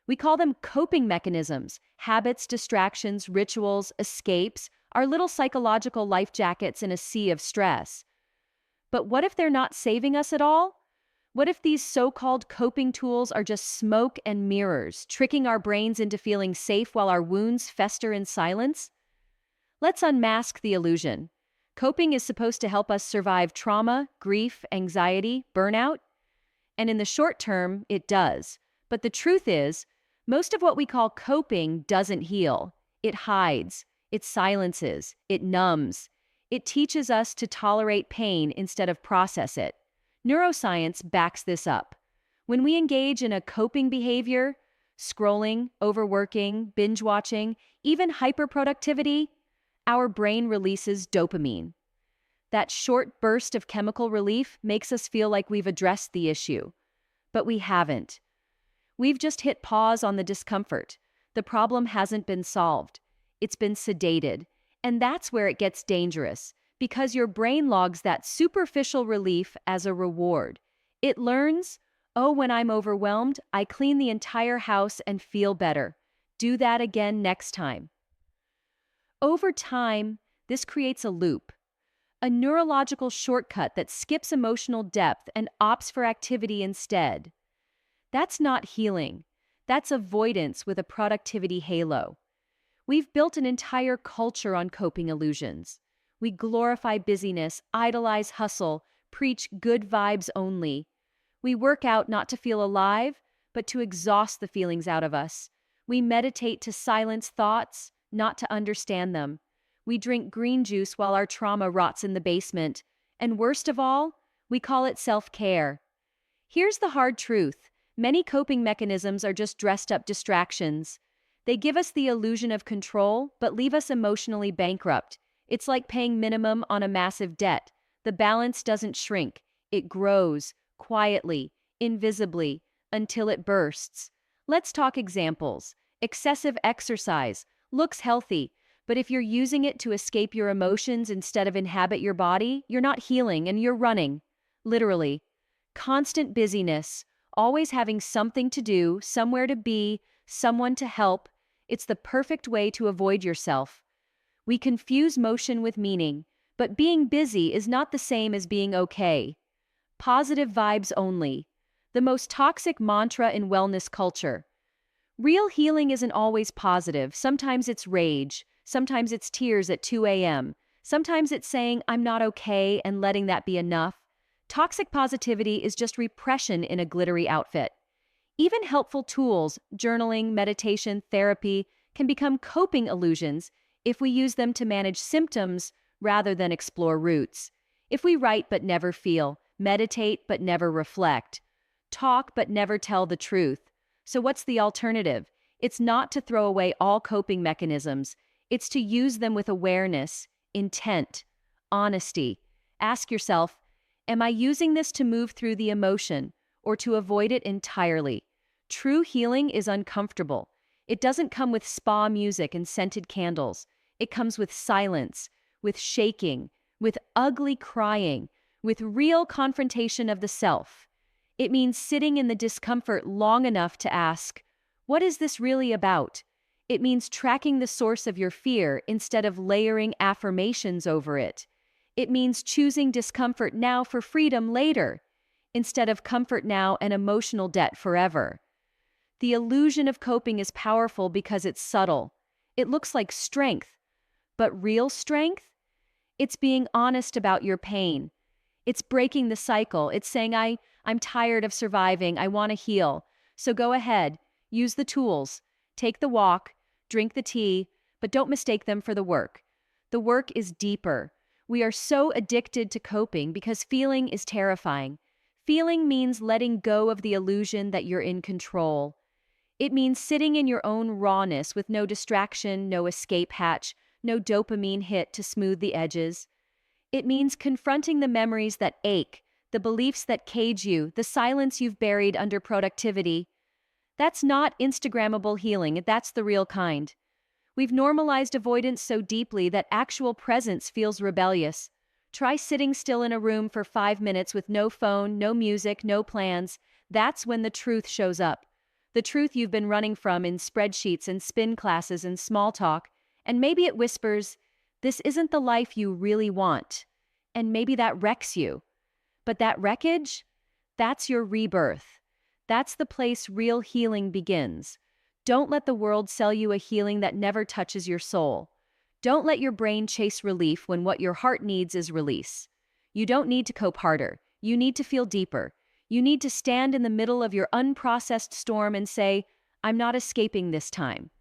We call them coping mechanisms, habits, distractions, rituals, escapes, our little psychological life jackets in a sea of stress. But what if they're not saving us at all? What if these so-called coping tools are just smoke and mirrors, tricking our brains into feeling safe while our wounds fester in silence? Let's unmask the illusion. Coping is supposed to help us survive trauma, grief, anxiety, burnout, and in the short term, it does. But the truth is, most of what we call coping doesn't heal. It hides, it silences, it numbs. It teaches us to tolerate pain instead of process it. Neuroscience backs this up. When we engage in a coping behavior, scrolling, overworking, binge watching, even hyperproductivity, our brain releases dopamine. That short burst of chemical relief makes us feel like we've addressed the issue. But we haven't. We've just hit pause on the discomfort. The problem hasn't been solved. It's been sedated. And that's where it gets dangerous, because your brain logs that superficial relief as a reward. It learns, oh, when I'm overwhelmed, I clean the entire house and feel better. Do that again next time. Over time, this creates a loop, a neurological shortcut that skips emotional depth and opts for activity instead. That's not healing. That's avoidance with a productivity halo. We've built an entire culture on coping illusions. We glorify busyness, idolize hustle, preach good vibes only. We work out not to feel alive, but to exhaust the feelings out of us. We meditate to silence thoughts, not to understand them. We drink green juice while our trauma rots in the basement. And worst of all, we call it self-care. Here's the hard truth. Many coping mechanisms are just dressed-up distractions. They give us the illusion of control, but leave us emotionally bankrupt. It's like paying minimum on a massive debt. The balance doesn't shrink. It grows, quietly, invisibly, until it bursts. Let's talk examples. Excessive exercise looks healthy, but if you're using it to escape your emotions instead of inhabit your body, you're not healing and you're running. Literally. Constant busyness, always having something to do, somewhere to be, someone to help. It's the perfect way to avoid yourself. We confuse motion with meaning, but being busy is not the same as being okay. Positive vibes only. The most toxic mantra in wellness culture. Real healing isn't always positive. Sometimes it's rage. Sometimes it's tears at 2 a.m. Sometimes it's saying, I'm not okay, and letting that be enough. Toxic positivity is just repression in a glittery outfit. Even helpful tools, journaling, meditation, therapy, can become coping illusions if we use them to manage symptoms rather than explore roots. If we write but never feel, meditate but never reflect, talk but never tell the truth. So what's the alternative? It's not to throw away all coping mechanisms. It's to use them with awareness, intent, honesty. Ask yourself, am I using this to move through the emotion or to avoid it entirely? True healing is uncomfortable. It doesn't come with spa music and scented candles. It comes with silence, with shaking, with ugly crying, with real confrontation of the self. It means sitting in the discomfort long enough to ask, what is this really about? It means tracking the source of your fear instead of layering affirmations over it. It means choosing discomfort now for freedom later, instead of comfort now and emotional debt forever. The illusion of coping is powerful because it's subtle. It looks like strength. But real strength? It's being honest about your pain. It's breaking the cycle. It's saying, I'm tired of surviving. I want to heal. So go ahead. Use the tools. Take the walk. Drink the tea. But don't mistake them for the work. The work is deeper. We are so addicted to coping because feeling is terrifying. Feeling means letting go of the illusion that you're in control. It means sitting in your own rawness with no distraction, no escape hatch, no dopamine hit to smooth the edges. It means confronting the memories that ache, the beliefs that cage you, the silence you've buried under productivity. That's not Instagrammable healing, that's the real kind. We've normalized avoidance so deeply that actual presence feels rebellious. Try sitting still in a room for 5 minutes with no phone, no music, no plans. That's when the truth shows up. The truth you've been running from in spreadsheets and spin classes and small talk, and maybe it whispers, this isn't the life you really want. And maybe that wrecks you. But that wreckage? That's your rebirth. That's the place real healing begins. Don't let the world sell you a healing that never touches your soul. Don't let your brain chase relief when what your heart needs is release. You don't need to cope harder. You need to feel deeper. You need to stand in the middle of your unprocessed storm and say, I'm not escaping this time.